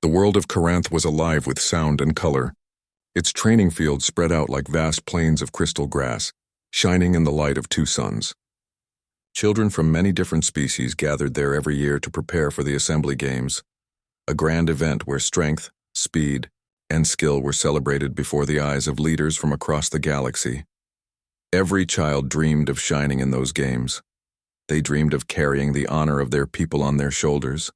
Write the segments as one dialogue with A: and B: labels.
A: The world of Corinth was alive with sound and color. Its training fields spread out like vast plains of crystal grass, shining in the light of two suns. Children from many different species gathered there every year to prepare for the assembly games, a grand event where strength, speed, and skill were celebrated before the eyes of leaders from across the galaxy. Every child dreamed of shining in those games. They dreamed of carrying the honor of their people on their shoulders,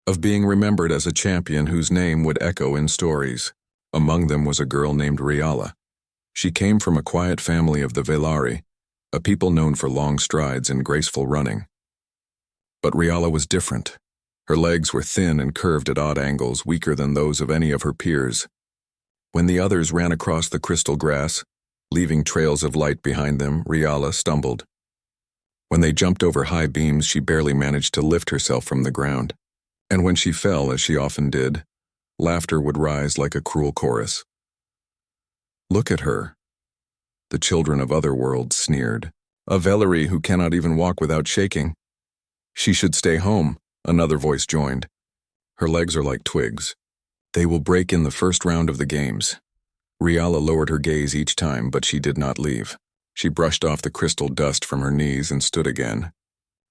A: of being remembered as a champion whose name would echo in stories. Among them was a girl named Riala. She came from a quiet family of the Velari, a people known for long strides and graceful running. But Riala was different. Her legs were thin and curved at odd angles, weaker than those of any of her peers. When the others ran across the crystal grass, leaving trails of light behind them, Riala stumbled. When they jumped over high beams, she barely managed to lift herself from the ground. And when she fell, as she often did, laughter would rise like a cruel chorus. "Look at her," the children of other worlds sneered. "A Velari who cannot even walk without shaking." "She should stay home," another voice joined. "Her legs are like twigs. They will break in the first round of the games." Riala lowered her gaze each time, but she did not leave. She brushed off the crystal dust from her knees and stood again.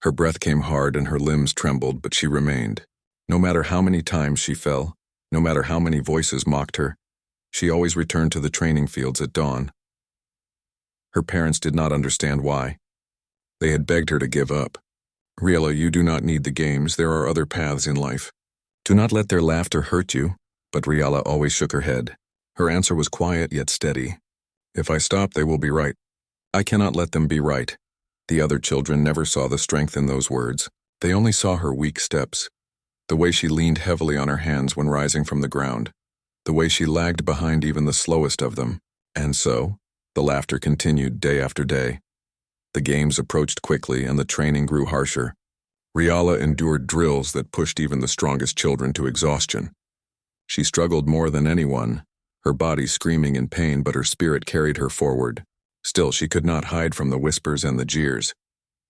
A: Her breath came hard and her limbs trembled, but she remained. No matter how many times she fell, no matter how many voices mocked her, she always returned to the training fields at dawn. Her parents did not understand why. They had begged her to give up. "Riala, you do not need the games. There are other paths in life. Do not let their laughter hurt you." But Riala always shook her head. Her answer was quiet yet steady. "If I stop, they will be right. I cannot let them be right." The other children never saw the strength in those words. They only saw her weak steps, the way she leaned heavily on her hands when rising from the ground, the way she lagged behind even the slowest of them. And so, the laughter continued day after day. The games approached quickly and the training grew harsher. Riala endured drills that pushed even the strongest children to exhaustion. She struggled more than anyone, her body screaming in pain, but her spirit carried her forward. Still, she could not hide from the whispers and the jeers.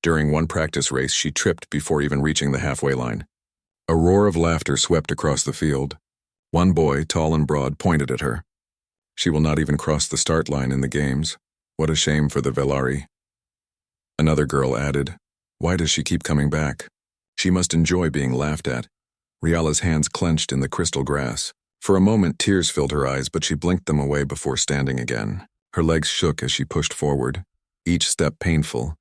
A: During one practice race, she tripped before even reaching the halfway line. A roar of laughter swept across the field. One boy, tall and broad, pointed at her. "She will not even cross the start line in the games. What a shame for the Velari." Another girl added, "Why does she keep coming back? She must enjoy being laughed at." Riala's hands clenched in the crystal grass. For a moment, tears filled her eyes, but she blinked them away before standing again. Her legs shook as she pushed forward, each step painful,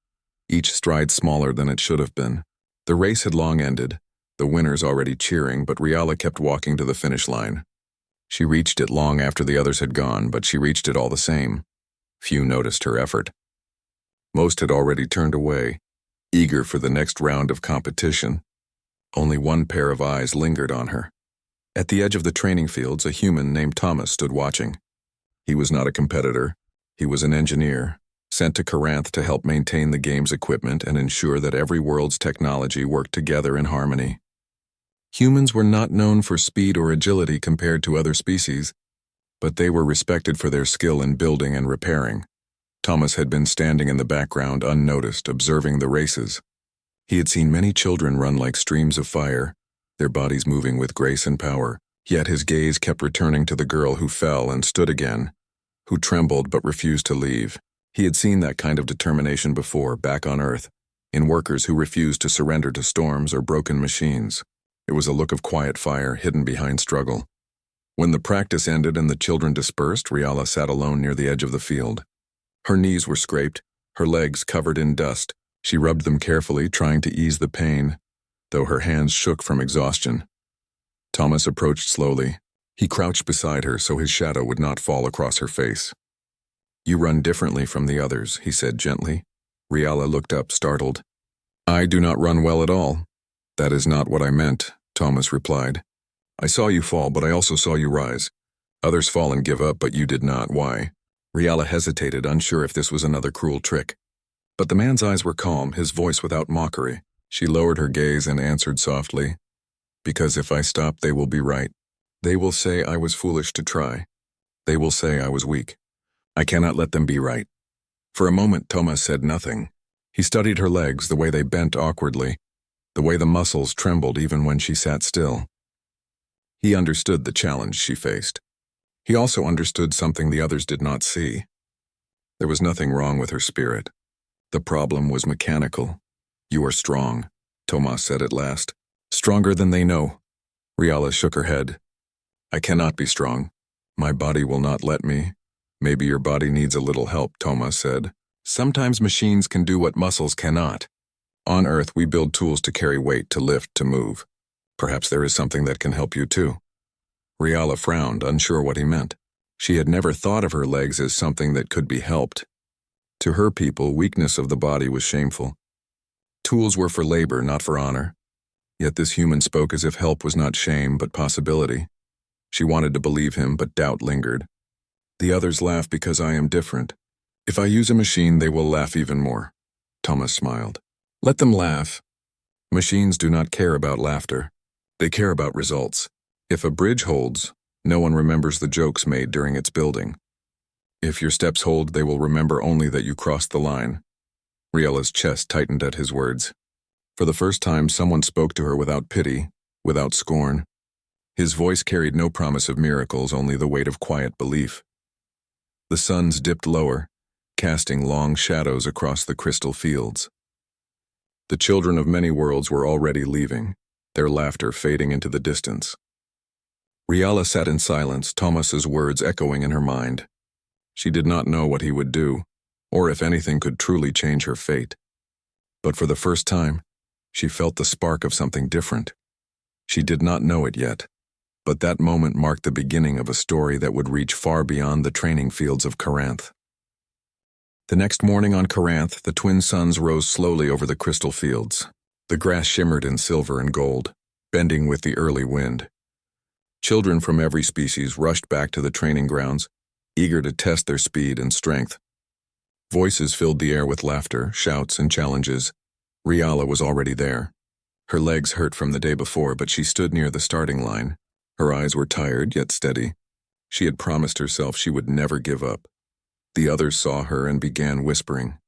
A: each stride smaller than it should have been. The race had long ended, the winners already cheering, but Riala kept walking to the finish line. She reached it long after the others had gone, but she reached it all the same. Few noticed her effort. Most had already turned away, eager for the next round of competition. Only one pair of eyes lingered on her. At the edge of the training fields, a human named Thomas stood watching. He was not a competitor. He was an engineer, sent to Corinth to help maintain the game's equipment and ensure that every world's technology worked together in harmony. Humans were not known for speed or agility compared to other species, but they were respected for their skill in building and repairing. Thomas had been standing in the background unnoticed, observing the races. He had seen many children run like streams of fire, their bodies moving with grace and power, yet his gaze kept returning to the girl who fell and stood again, who trembled but refused to leave. He had seen that kind of determination before, back on Earth, in workers who refused to surrender to storms or broken machines. It was a look of quiet fire hidden behind struggle. When the practice ended and the children dispersed, Riala sat alone near the edge of the field. Her knees were scraped, her legs covered in dust. She rubbed them carefully, trying to ease the pain, though her hands shook from exhaustion. Thomas approached slowly. He crouched beside her so his shadow would not fall across her face. "You run differently from the others," he said gently. Riala looked up, startled. "I do not run well at all." "That is not what I meant," Thomas replied. "I saw you fall, but I also saw you rise. Others fall and give up, but you did not. Why?" Riala hesitated, unsure if this was another cruel trick. But the man's eyes were calm, his voice without mockery. She lowered her gaze and answered softly, "Because if I stop, they will be right. They will say I was foolish to try. They will say I was weak. I cannot let them be right." For a moment, Thomas said nothing. He studied her legs, the way they bent awkwardly, the way the muscles trembled even when she sat still. He understood the challenge she faced. He also understood something the others did not see. There was nothing wrong with her spirit. The problem was mechanical. "You are strong," Tomas said at last. "Stronger than they know." Riala shook her head. "I cannot be strong. My body will not let me." "Maybe your body needs a little help," Tomas said. "Sometimes machines can do what muscles cannot. On Earth, we build tools to carry weight, to lift, to move. Perhaps there is something that can help you too." Riala frowned, unsure what he meant. She had never thought of her legs as something that could be helped. To her people, weakness of the body was shameful. Tools were for labor, not for honor. Yet this human spoke as if help was not shame, but possibility. She wanted to believe him, but doubt lingered. "The others laugh because I am different. If I use a machine, they will laugh even more." Thomas smiled. "Let them laugh. Machines do not care about laughter. They care about results. If a bridge holds, no one remembers the jokes made during its building. If your steps hold, they will remember only that you crossed the line." Riala's chest tightened at his words. For the first time, someone spoke to her without pity, without scorn. His voice carried no promise of miracles, only the weight of quiet belief. The suns dipped lower, casting long shadows across the crystal fields. The children of many worlds were already leaving, their laughter fading into the distance. Riala sat in silence, Thomas's words echoing in her mind. She did not know what he would do, or if anything could truly change her fate. But for the first time, she felt the spark of something different. She did not know it yet, but that moment marked the beginning of a story that would reach far beyond the training fields of Corinth. The next morning on Corinth, the twin suns rose slowly over the crystal fields. The grass shimmered in silver and gold, bending with the early wind. Children from every species rushed back to the training grounds, eager to test their speed and strength. Voices filled the air with laughter, shouts, and challenges. Riala was already there. Her legs hurt from the day before, but she stood near the starting line. Her eyes were tired, yet steady. She had promised herself she would never give up. The others saw her and began whispering.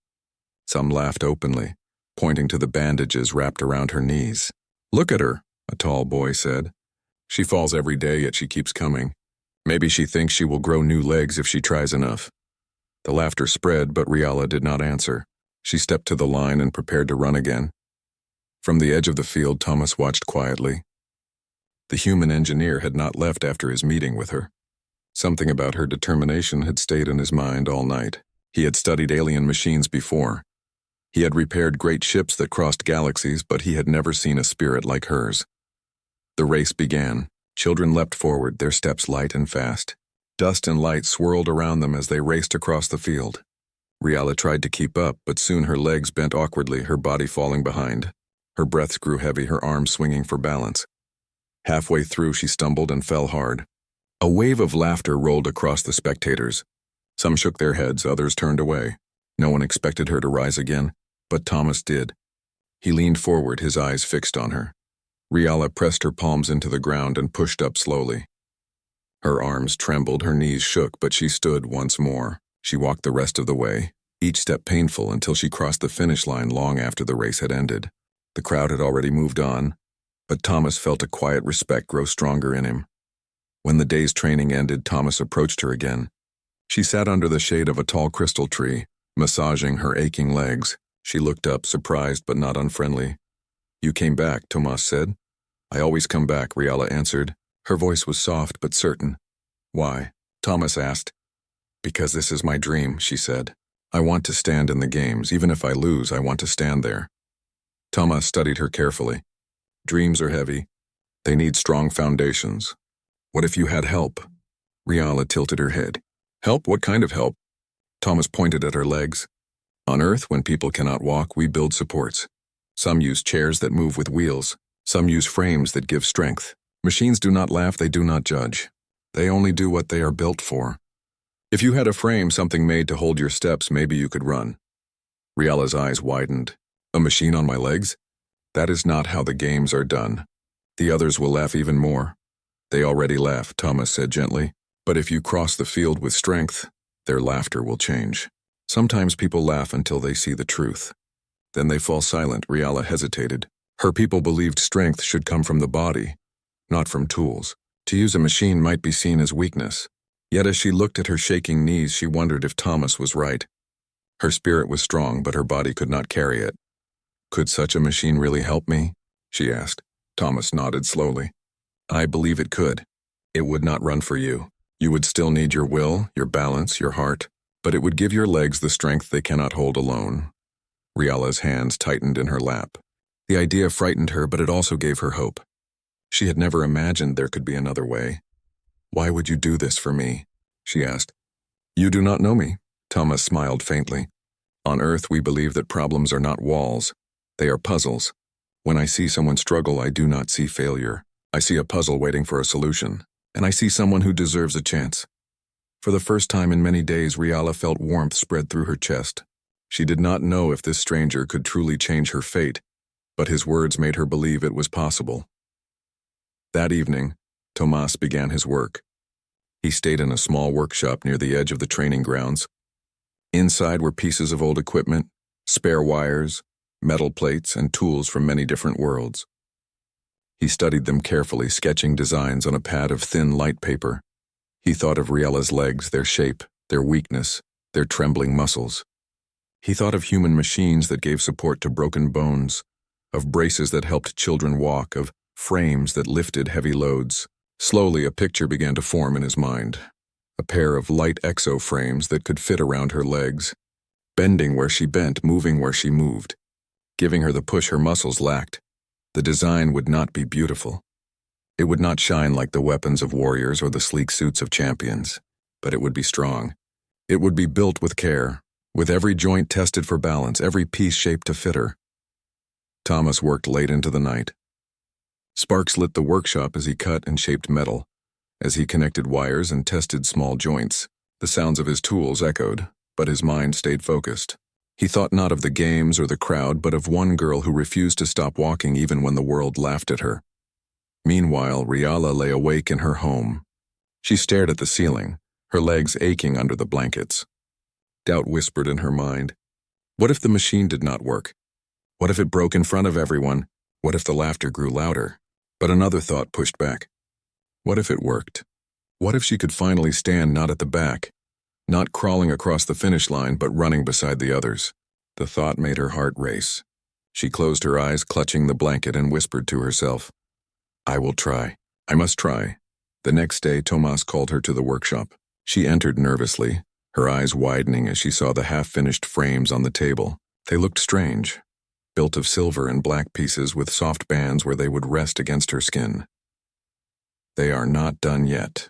A: Some laughed openly, pointing to the bandages wrapped around her knees. "Look at her," a tall boy said. "She falls every day, yet she keeps coming. Maybe she thinks she will grow new legs if she tries enough." The laughter spread, but Riala did not answer. She stepped to the line and prepared to run again. From the edge of the field, Thomas watched quietly. The human engineer had not left after his meeting with her. Something about her determination had stayed in his mind all night. He had studied alien machines before. He had repaired great ships that crossed galaxies, but he had never seen a spirit like hers. The race began. Children leapt forward, their steps light and fast. Dust and light swirled around them as they raced across the field. Riala tried to keep up, but soon her legs bent awkwardly, her body falling behind. Her breaths grew heavy, her arms swinging for balance. Halfway through, she stumbled and fell hard. A wave of laughter rolled across the spectators. Some shook their heads, others turned away. No one expected her to rise again, but Thomas did. He leaned forward, his eyes fixed on her. Riala pressed her palms into the ground and pushed up slowly. Her arms trembled, her knees shook, but she stood once more. She walked the rest of the way, each step painful until she crossed the finish line long after the race had ended. The crowd had already moved on, but Thomas felt a quiet respect grow stronger in him. When the day's training ended, Thomas approached her again. She sat under the shade of a tall crystal tree, massaging her aching legs. She looked up, surprised but not unfriendly. "You came back," Tomas said. "I always come back," Riala answered. Her voice was soft but certain. "Why?" Thomas asked. "Because this is my dream," she said. "I want to stand in the games. Even if I lose, I want to stand there." Thomas studied her carefully. "Dreams are heavy. They need strong foundations. What if you had help?" Riala tilted her head. "Help? What kind of help?" Thomas pointed at her legs. "On Earth, when people cannot walk, we build supports. Some use chairs that move with wheels. Some use frames that give strength. Machines do not laugh, they do not judge. They only do what they are built for. If you had a frame, something made to hold your steps, maybe you could run." Riala's eyes widened. "A machine on my legs? That is not how the games are done." "The others will laugh even more." "They already laugh," Thomas said gently. "But if you cross the field with strength, their laughter will change. Sometimes people laugh until they see the truth. Then they fall silent." Riala hesitated. Her people believed strength should come from the body, not from tools. To use a machine might be seen as weakness. Yet as she looked at her shaking knees, she wondered if Thomas was right. Her spirit was strong, but her body could not carry it. Could such a machine really help me? She asked. Thomas nodded slowly. I believe it could. It would not run for you. You would still need your will, your balance, your heart, but it would give your legs the strength they cannot hold alone. Riala's hands tightened in her lap. The idea frightened her, but it also gave her hope. She had never imagined there could be another way. Why would you do this for me? She asked. You do not know me, Thomas smiled faintly. On Earth, we believe that problems are not walls. They are puzzles. When I see someone struggle, I do not see failure. I see a puzzle waiting for a solution, and I see someone who deserves a chance. For the first time in many days, Riala felt warmth spread through her chest. She did not know if this stranger could truly change her fate, but his words made her believe it was possible. That evening, Tomas began his work. He stayed in a small workshop near the edge of the training grounds. Inside were pieces of old equipment, spare wires, metal plates, and tools from many different worlds. He studied them carefully, sketching designs on a pad of thin light paper. He thought of Riala's legs, their shape, their weakness, their trembling muscles. He thought of human machines that gave support to broken bones, of braces that helped children walk, of frames that lifted heavy loads. Slowly, a picture began to form in his mind. A pair of light exo-frames that could fit around her legs, bending where she bent, moving where she moved, giving her the push her muscles lacked. The design would not be beautiful. It would not shine like the weapons of warriors or the sleek suits of champions, but it would be strong. It would be built with care, with every joint tested for balance, every piece shaped to fit her. Thomas worked late into the night. Sparks lit the workshop as he cut and shaped metal. As he connected wires and tested small joints, the sounds of his tools echoed, but his mind stayed focused. He thought not of the games or the crowd, but of one girl who refused to stop walking even when the world laughed at her. Meanwhile, Riala lay awake in her home. She stared at the ceiling, her legs aching under the blankets. Doubt whispered in her mind. What if the machine did not work? What if it broke in front of everyone? What if the laughter grew louder? But another thought pushed back. What if it worked? What if she could finally stand not at the back, not crawling across the finish line, but running beside the others? The thought made her heart race. She closed her eyes, clutching the blanket, and whispered to herself, I will try. I must try. The next day, Tomas called her to the workshop. She entered nervously, her eyes widening as she saw the half-finished frames on the table. They looked strange, built of silver and black pieces with soft bands where they would rest against her skin. They are not done yet,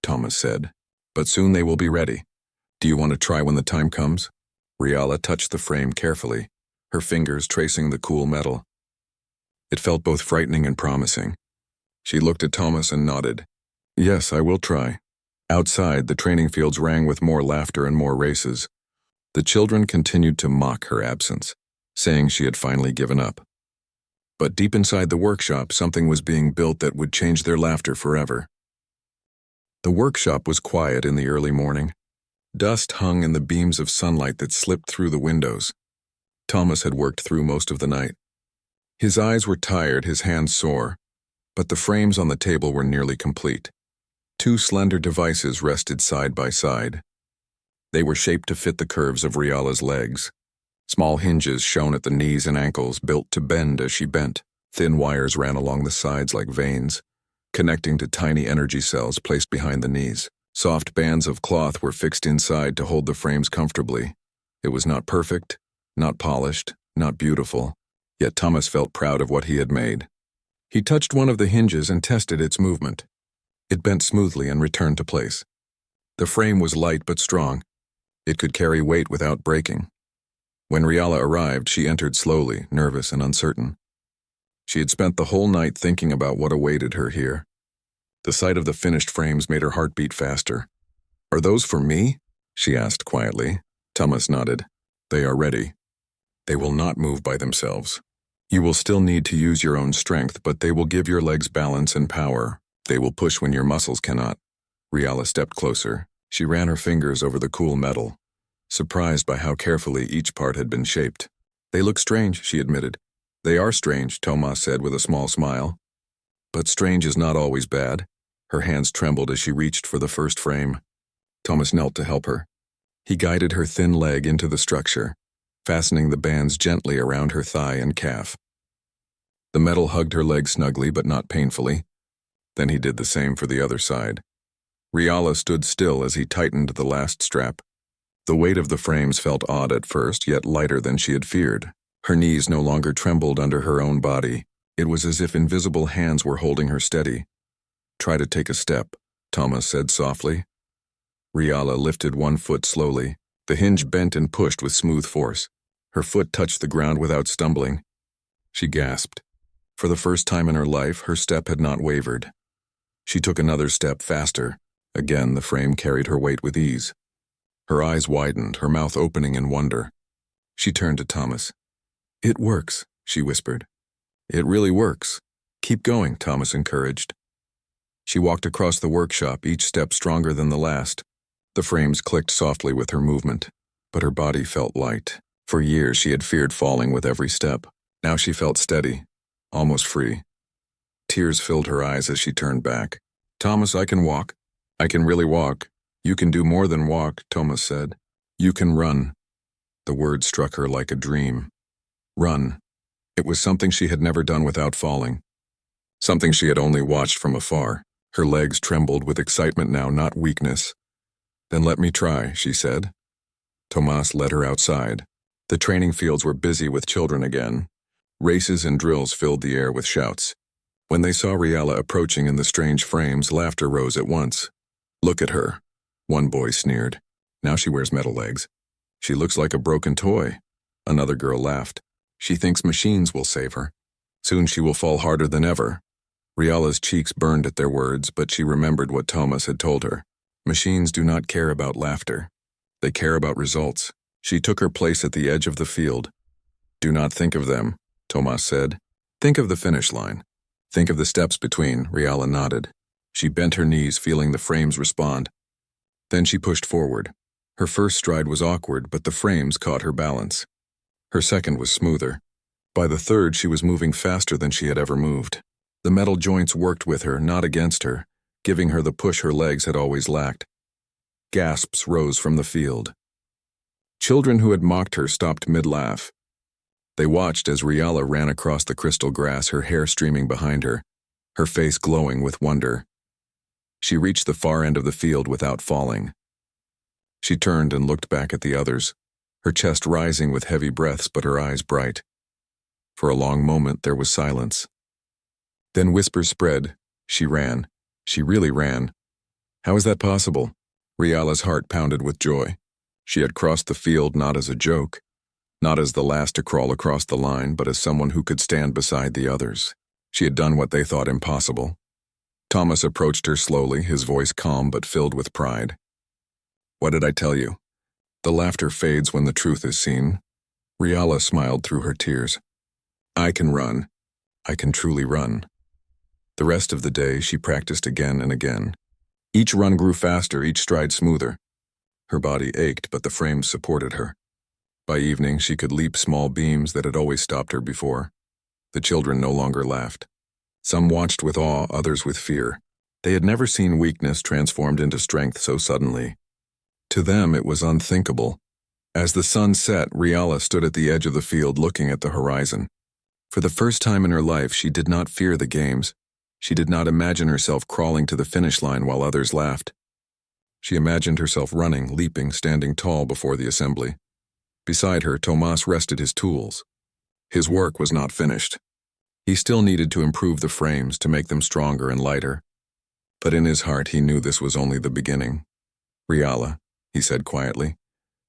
A: Thomas said, but soon they will be ready. Do you want to try when the time comes? Riala touched the frame carefully, her fingers tracing the cool metal. It felt both frightening and promising. She looked at Thomas and nodded. Yes, I will try. Outside, the training fields rang with more laughter and more races. The children continued to mock her absence, saying she had finally given up. But deep inside the workshop, something was being built that would change their laughter forever. The workshop was quiet in the early morning. Dust hung in the beams of sunlight that slipped through the windows. Thomas had worked through most of the night. His eyes were tired, his hands sore, but the frames on the table were nearly complete. Two slender devices rested side by side. They were shaped to fit the curves of Riala's legs. Small hinges shone at the knees and ankles, built to bend as she bent. Thin wires ran along the sides like veins, connecting to tiny energy cells placed behind the knees. Soft bands of cloth were fixed inside to hold the frames comfortably. It was not perfect, not polished, not beautiful, yet Thomas felt proud of what he had made. He touched one of the hinges and tested its movement. It bent smoothly and returned to place. The frame was light but strong. It could carry weight without breaking. When Riala arrived, she entered slowly, nervous and uncertain. She had spent the whole night thinking about what awaited her here. The sight of the finished frames made her heart beat faster. Are those for me? She asked quietly. Thomas nodded. They are ready. They will not move by themselves. You will still need to use your own strength, but they will give your legs balance and power. They will push when your muscles cannot. Riala stepped closer. She ran her fingers over the cool metal, surprised by how carefully each part had been shaped. They look strange, she admitted. They are strange, Tomas said with a small smile. But strange is not always bad. Her hands trembled as she reached for the first frame. Thomas knelt to help her. He guided her thin leg into the structure, fastening the bands gently around her thigh and calf. The metal hugged her leg snugly but not painfully. Then he did the same for the other side. Riala stood still as he tightened the last strap. The weight of the frames felt odd at first, yet lighter than she had feared. Her knees no longer trembled under her own body. It was as if invisible hands were holding her steady. "Try to take a step," Thomas said softly. Riala lifted one foot slowly. The hinge bent and pushed with smooth force. Her foot touched the ground without stumbling. She gasped. For the first time in her life, her step had not wavered. She took another step faster. Again, the frame carried her weight with ease. Her eyes widened, her mouth opening in wonder. She turned to Thomas. "It works," she whispered. "It really works. Keep going," Thomas encouraged. She walked across the workshop, each step stronger than the last. The frames clicked softly with her movement, but her body felt light. For years she had feared falling with every step. Now she felt steady, almost free. Tears filled her eyes as she turned back. "Thomas, I can walk. I can really walk." "You can do more than walk," Thomas said. "You can run." The word struck her like a dream. Run. It was something she had never done without falling. Something she had only watched from afar. Her legs trembled with excitement now, not weakness. "Then let me try," she said. Thomas led her outside. The training fields were busy with children again. Races and drills filled the air with shouts. When they saw Riala approaching in the strange frames, laughter rose at once. "Look at her," one boy sneered. "Now she wears metal legs. She looks like a broken toy." Another girl laughed. "She thinks machines will save her. Soon she will fall harder than ever." Riala's cheeks burned at their words, but she remembered what Thomas had told her. Machines do not care about laughter. They care about results. She took her place at the edge of the field. "Do not think of them," Thomas said. "Think of the finish line. Think of the steps between." Riala nodded. She bent her knees, feeling the frames respond. Then she pushed forward. Her first stride was awkward, but the frames caught her balance. Her second was smoother. By the third, she was moving faster than she had ever moved. The metal joints worked with her, not against her, giving her the push her legs had always lacked. Gasps rose from the field. Children who had mocked her stopped mid-laugh. They watched as Riala ran across the crystal grass, her hair streaming behind her, her face glowing with wonder. She reached the far end of the field without falling. She turned and looked back at the others, her chest rising with heavy breaths but her eyes bright. For a long moment there was silence. Then whispers spread. She ran. She really ran. How is that possible? Riala's heart pounded with joy. She had crossed the field not as a joke, not as the last to crawl across the line, but as someone who could stand beside the others. She had done what they thought impossible. Thomas approached her slowly, his voice calm but filled with pride. "What did I tell you? The laughter fades when the truth is seen." Riala smiled through her tears. "I can run. I can truly run." The rest of the day she practiced again and again. Each run grew faster, each stride smoother. Her body ached, but the frames supported her. By evening, she could leap small beams that had always stopped her before. The children no longer laughed. Some watched with awe, others with fear. They had never seen weakness transformed into strength so suddenly. To them, it was unthinkable. As the sun set, Riala stood at the edge of the field looking at the horizon. For the first time in her life, she did not fear the games. She did not imagine herself crawling to the finish line while others laughed. She imagined herself running, leaping, standing tall before the assembly. Beside her, Thomas rested his tools. His work was not finished. He still needed to improve the frames to make them stronger and lighter. But in his heart, he knew this was only the beginning. "Riala," he said quietly,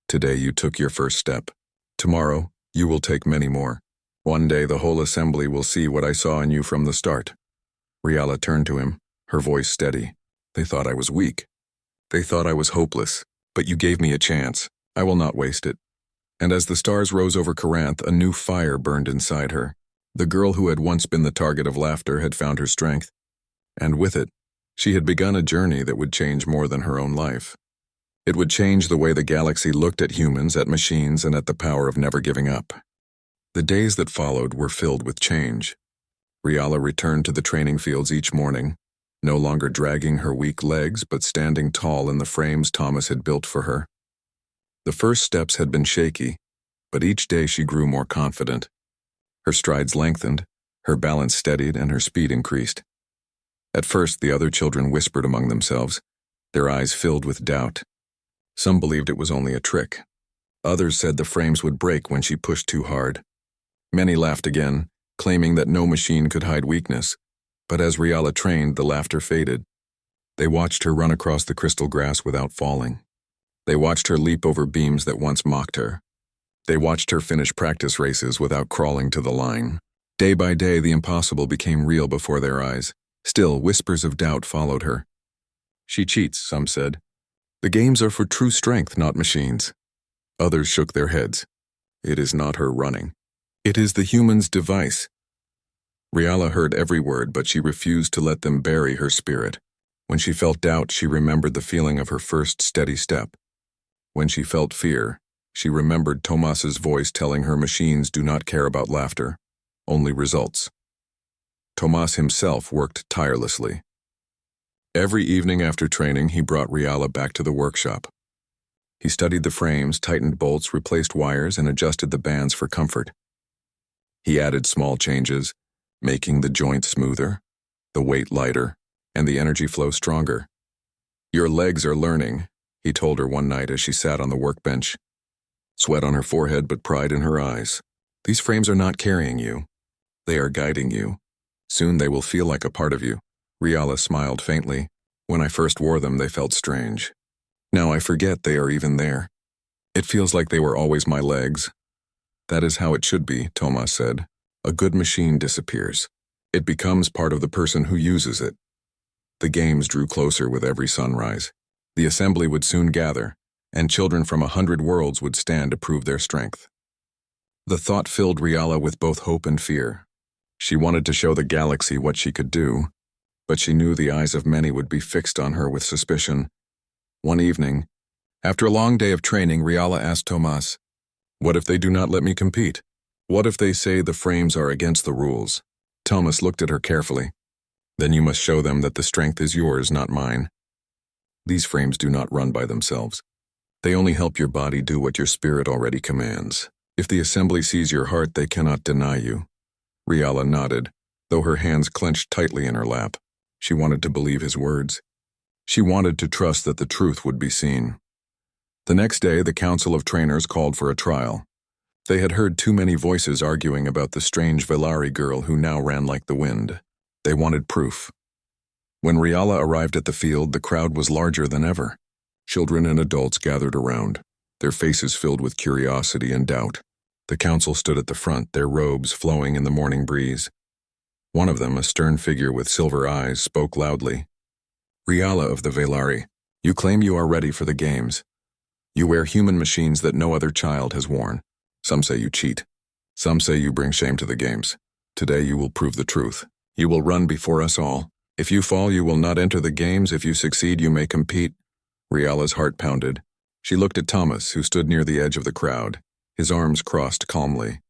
A: "today you took your first step. Tomorrow, you will take many more. One day the whole assembly will see what I saw in you from the start." Riala turned to him, her voice steady. "They thought I was weak. They thought I was hopeless. But you gave me a chance. I will not waste it." And as the stars rose over Corinth, a new fire burned inside her. The girl who had once been the target of laughter had found her strength. And with it, she had begun a journey that would change more than her own life. It would change the way the galaxy looked at humans, at machines, and at the power of never giving up. The days that followed were filled with change. Riala returned to the training fields each morning. no longer dragging her weak legs but standing tall in the frames Thomas had built for her. The first steps had been shaky, but each day she grew more confident. Her strides lengthened, her balance steadied, and her speed increased. At first, the other children whispered among themselves, their eyes filled with doubt. Some believed it was only a trick. Others said the frames would break when she pushed too hard. Many laughed again, claiming that no machine could hide weakness, but as Riala trained, the laughter faded. They watched her run across the crystal grass without falling. They watched her leap over beams that once mocked her. They watched her finish practice races without crawling to the line. Day by day, the impossible became real before their eyes. Still, whispers of doubt followed her. She cheats, some said. The games are for true strength, not machines. Others shook their heads. It is not her running. It is the human's device. Riala heard every word, but she refused to let them bury her spirit. When she felt doubt, she remembered the feeling of her first steady step. When she felt fear, she remembered Tomas's voice telling her machines do not care about laughter, only results. Tomas himself worked tirelessly. Every evening after training, he brought Riala back to the workshop. He studied the frames, tightened bolts, replaced wires, and adjusted the bands for comfort. He added small changes, making the joint smoother, the weight lighter, and the energy flow stronger. "Your legs are learning," he told her one night as she sat on the workbench. Sweat on her forehead but pride in her eyes. "These frames are not carrying you. They are guiding you. Soon they will feel like a part of you." Riala smiled faintly. "When I first wore them, they felt strange. Now I forget they are even there. It feels like they were always my legs." "That is how it should be," Tomas said. "A good machine disappears. It becomes part of the person who uses it." The games drew closer with every sunrise. The assembly would soon gather, and children from 100 worlds would stand to prove their strength. The thought filled Riala with both hope and fear. She wanted to show the galaxy what she could do, but she knew the eyes of many would be fixed on her with suspicion. One evening, after a long day of training, Riala asked Tomas, "What if they do not let me compete? What if they say the frames are against the rules?" Tomas looked at her carefully. "Then you must show them that the strength is yours, not mine. These frames do not run by themselves. They only help your body do what your spirit already commands. If the assembly sees your heart, they cannot deny you." Riala nodded, though her hands clenched tightly in her lap. She wanted to believe his words. She wanted to trust that the truth would be seen. The next day, the Council of Trainers called for a trial. They had heard too many voices arguing about the strange Velari girl who now ran like the wind. They wanted proof. When Riala arrived at the field, the crowd was larger than ever. Children and adults gathered around, their faces filled with curiosity and doubt. The council stood at the front, their robes flowing in the morning breeze. One of them, a stern figure with silver eyes, spoke loudly. "Riala of the Velari, you claim you are ready for the games. You wear human machines that no other child has worn. Some say you cheat. Some say you bring shame to the games. Today you will prove the truth. You will run before us all. If you fall, you will not enter the games. If you succeed, you may compete." Riala's heart pounded. She looked at Thomas, who stood near the edge of the crowd, his arms crossed calmly.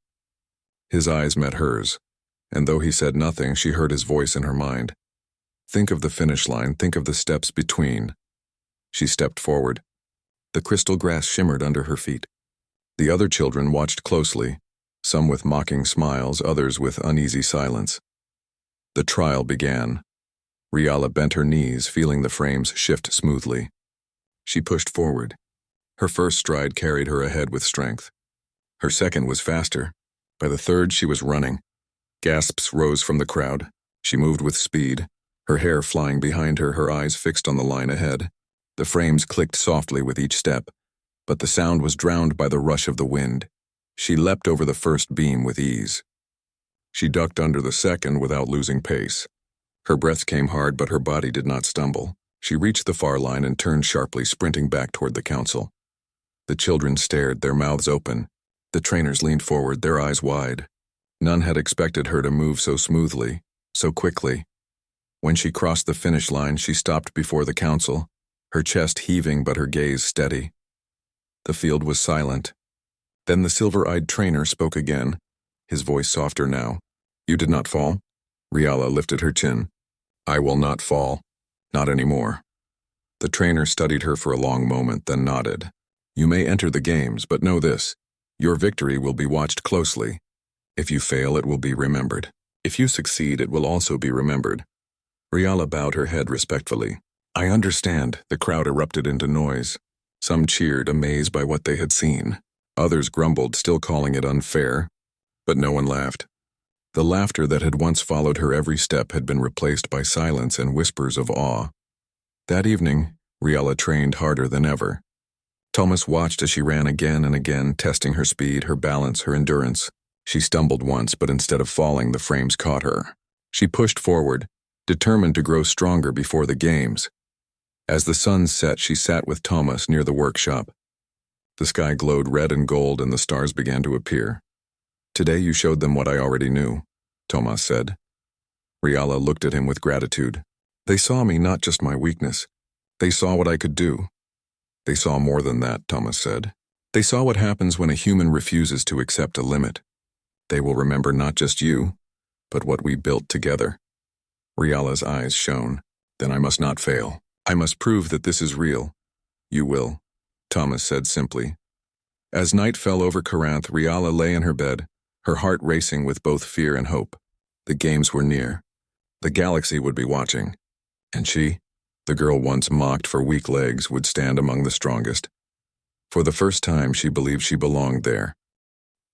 A: His eyes met hers, and though he said nothing, she heard his voice in her mind. "Think of the finish line, think of the steps between." She stepped forward. The crystal grass shimmered under her feet. The other children watched closely, some with mocking smiles, others with uneasy silence. The trial began. Riala bent her knees, feeling the frames shift smoothly. She pushed forward. Her first stride carried her ahead with strength. Her second was faster. By the third, she was running. Gasps rose from the crowd. She moved with speed, her hair flying behind her, her eyes fixed on the line ahead. The frames clicked softly with each step, but the sound was drowned by the rush of the wind. She leapt over the first beam with ease. She ducked under the second without losing pace. Her breath came hard, but her body did not stumble. She reached the far line and turned sharply, sprinting back toward the council. The children stared, their mouths open. The trainers leaned forward, their eyes wide. None had expected her to move so smoothly, so quickly. When she crossed the finish line, she stopped before the council, her chest heaving but her gaze steady. The field was silent. Then the silver-eyed trainer spoke again, his voice softer now. "You did not fall?" Riala lifted her chin. I will not fall. Not anymore. The trainer studied her for a long moment, then nodded. You may enter the games, but know this. Your victory will be watched closely. If you fail, it will be remembered. If you succeed, it will also be remembered. Riala bowed her head respectfully. I understand. The crowd erupted into noise. Some cheered, amazed by what they had seen. Others grumbled, still calling it unfair. But no one laughed. The laughter that had once followed her every step had been replaced by silence and whispers of awe. That evening, Riala trained harder than ever. Thomas watched as she ran again and again, testing her speed, her balance, her endurance. She stumbled once, but instead of falling, the frames caught her. She pushed forward, determined to grow stronger before the games. As the sun set, she sat with Thomas near the workshop. The sky glowed red and gold, and the stars began to appear. Today you showed them what I already knew, Thomas said. Riala looked at him with gratitude. They saw me, not just my weakness. They saw what I could do. They saw more than that, Thomas said. They saw what happens when a human refuses to accept a limit. They will remember not just you, but what we built together. Riala's eyes shone. Then I must not fail. I must prove that this is real. You will, Thomas said simply. As night fell over Corinth, Riala lay in her bed, her heart racing with both fear and hope. The games were near. The galaxy would be watching. And she, the girl once mocked for weak legs, would stand among the strongest. For the first time, she believed she belonged there.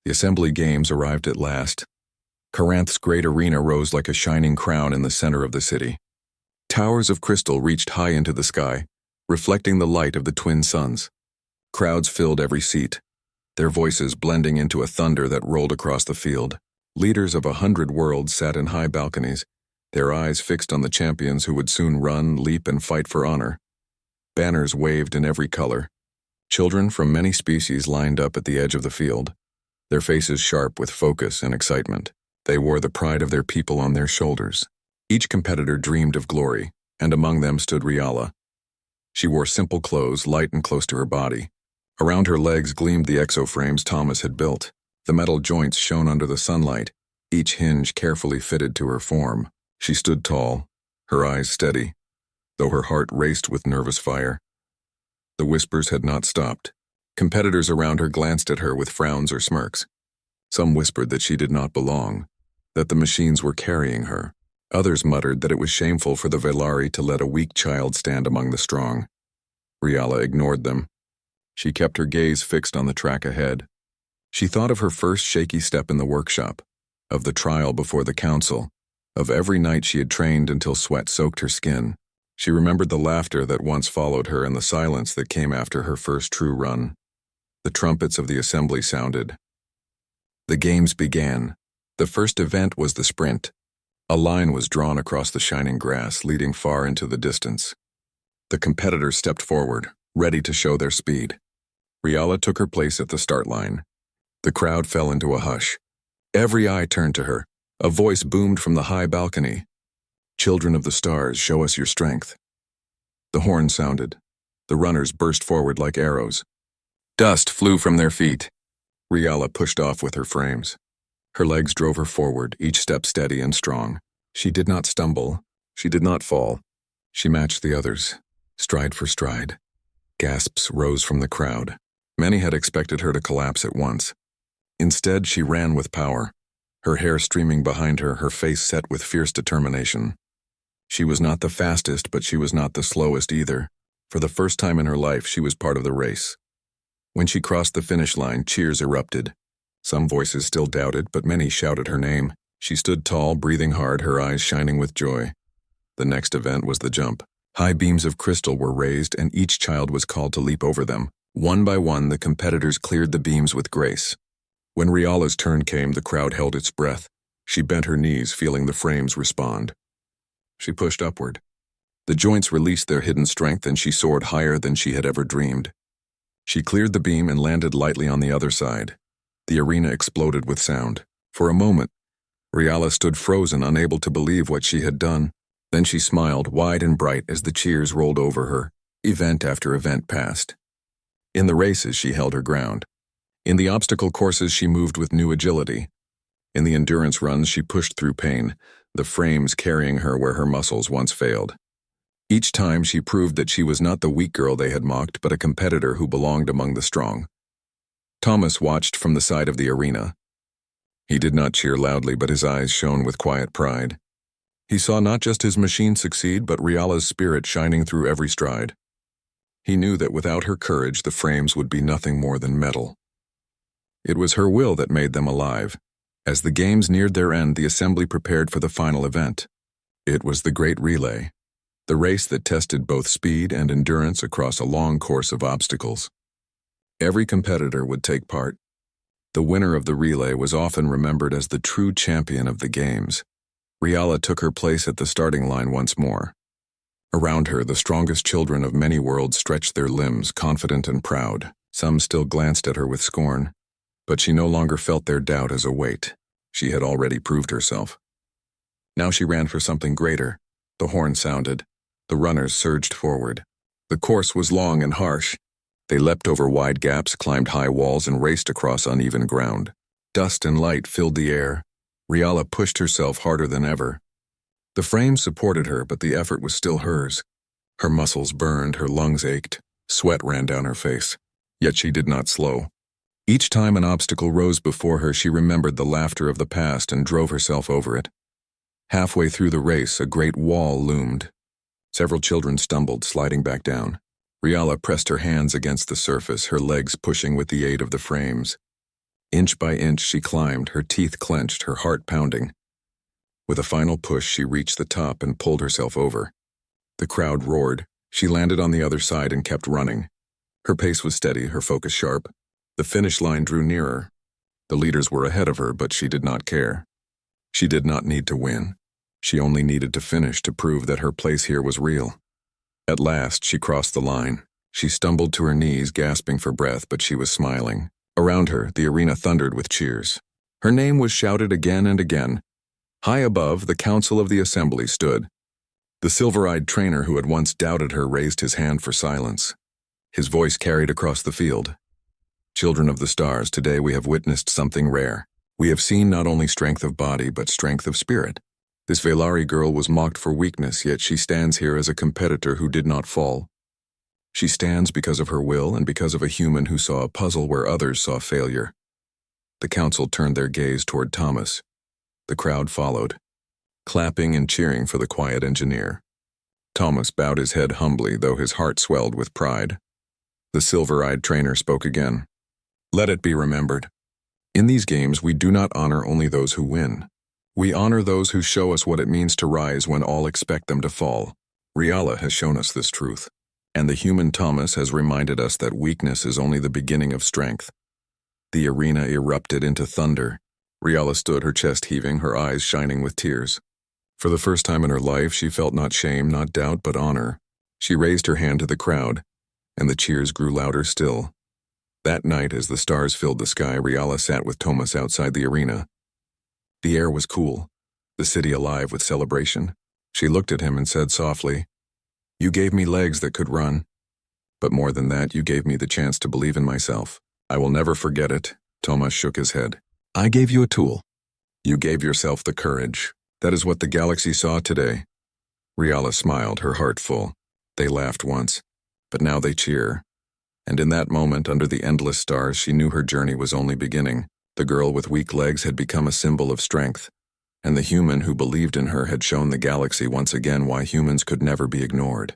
A: The assembly games arrived at last. Corinth's great arena rose like a shining crown in the center of the city. Towers of crystal reached high into the sky, reflecting the light of the twin suns. Crowds filled every seat, their voices blending into a thunder that rolled across the field. Leaders of 100 worlds sat in high balconies, their eyes fixed on the champions who would soon run, leap, and fight for honor. Banners waved in every color. Children from many species lined up at the edge of the field, their faces sharp with focus and excitement. They wore the pride of their people on their shoulders. Each competitor dreamed of glory, and among them stood Riala. She wore simple clothes, light and close to her body. Around her legs gleamed the exoframes Thomas had built. The metal joints shone under the sunlight, each hinge carefully fitted to her form. She stood tall, her eyes steady, though her heart raced with nervous fire. The whispers had not stopped. Competitors around her glanced at her with frowns or smirks. Some whispered that she did not belong, that the machines were carrying her. Others muttered that it was shameful for the Velari to let a weak child stand among the strong. Riala ignored them. She kept her gaze fixed on the track ahead. She thought of her first shaky step in the workshop, of the trial before the council, of every night she had trained until sweat soaked her skin. She remembered the laughter that once followed her and the silence that came after her first true run. The trumpets of the assembly sounded. The games began. The first event was the sprint. A line was drawn across the shining grass, leading far into the distance. The competitors stepped forward, ready to show their speed. Riala took her place at the start line. The crowd fell into a hush. Every eye turned to her. A voice boomed from the high balcony. Children of the stars, show us your strength. The horn sounded. The runners burst forward like arrows. Dust flew from their feet. Riala pushed off with her frames. Her legs drove her forward, each step steady and strong. She did not stumble. She did not fall. She matched the others, stride for stride. Gasps rose from the crowd. Many had expected her to collapse at once. Instead, she ran with power, her hair streaming behind her, her face set with fierce determination. She was not the fastest, but she was not the slowest either. For the first time in her life, she was part of the race. When she crossed the finish line, cheers erupted. Some voices still doubted, but many shouted her name. She stood tall, breathing hard, her eyes shining with joy. The next event was the jump. High beams of crystal were raised, and each child was called to leap over them. One by one, the competitors cleared the beams with grace. When Riala's turn came, the crowd held its breath. She bent her knees, feeling the frames respond. She pushed upward. The joints released their hidden strength, and she soared higher than she had ever dreamed. She cleared the beam and landed lightly on the other side. The arena exploded with sound. For a moment, Riala stood frozen, unable to believe what she had done. Then she smiled, wide and bright, as the cheers rolled over her. Event after event passed. In the races, she held her ground. In the obstacle courses, she moved with new agility. In the endurance runs, she pushed through pain, the frames carrying her where her muscles once failed. Each time she proved that she was not the weak girl they had mocked, but a competitor who belonged among the strong. Thomas watched from the side of the arena. He did not cheer loudly, but his eyes shone with quiet pride. He saw not just his machine succeed, but Riala's spirit shining through every stride. He knew that without her courage, the frames would be nothing more than metal. It was her will that made them alive. As the games neared their end, the assembly prepared for the final event. It was the Great Relay, the race that tested both speed and endurance across a long course of obstacles. Every competitor would take part. The winner of the relay was often remembered as the true champion of the games. Riala took her place at the starting line once more. Around her, the strongest children of many worlds stretched their limbs, confident and proud. Some still glanced at her with scorn, but she no longer felt their doubt as a weight. She had already proved herself. Now she ran for something greater. The horn sounded. The runners surged forward. The course was long and harsh. They leapt over wide gaps, climbed high walls, and raced across uneven ground. Dust and light filled the air. Riala pushed herself harder than ever. The frame supported her, but the effort was still hers. Her muscles burned, her lungs ached, sweat ran down her face. Yet she did not slow. Each time an obstacle rose before her, she remembered the laughter of the past and drove herself over it. Halfway through the race, a great wall loomed. Several children stumbled, sliding back down. Riala pressed her hands against the surface, her legs pushing with the aid of the frames. Inch by inch she climbed, her teeth clenched, her heart pounding. With a final push, she reached the top and pulled herself over. The crowd roared. She landed on the other side and kept running. Her pace was steady, her focus sharp. The finish line drew nearer. The leaders were ahead of her, but she did not care. She did not need to win. She only needed to finish to prove that her place here was real. At last, she crossed the line. She stumbled to her knees, gasping for breath, but she was smiling. Around her, the arena thundered with cheers. Her name was shouted again and again. High above, the council of the assembly stood. The silver-eyed trainer who had once doubted her raised his hand for silence. His voice carried across the field. Children of the stars, today we have witnessed something rare. We have seen not only strength of body, but strength of spirit. This Velari girl was mocked for weakness, yet she stands here as a competitor who did not fall. She stands because of her will and because of a human who saw a puzzle where others saw failure. The council turned their gaze toward Thomas. The crowd followed, clapping and cheering for the quiet engineer. Thomas bowed his head humbly, though his heart swelled with pride. The silver-eyed trainer spoke again. Let it be remembered. In these games, we do not honor only those who win. We honor those who show us what it means to rise when all expect them to fall. Riala has shown us this truth, and the human Thomas has reminded us that weakness is only the beginning of strength. The arena erupted into thunder. Riala stood, her chest heaving, her eyes shining with tears. For the first time in her life, she felt not shame, not doubt, but honor. She raised her hand to the crowd, and the cheers grew louder still. That night, as the stars filled the sky, Riala sat with Thomas outside the arena. The air was cool, the city alive with celebration. She looked at him and said softly, "You gave me legs that could run. But more than that, you gave me the chance to believe in myself. I will never forget it." Thomas shook his head. "I gave you a tool. You gave yourself the courage. That is what the galaxy saw today." Riala smiled, her heart full. They laughed once, but now they cheer. And in that moment, under the endless stars, she knew her journey was only beginning. The girl with weak legs had become a symbol of strength, and the human who believed in her had shown the galaxy once again why humans could never be ignored.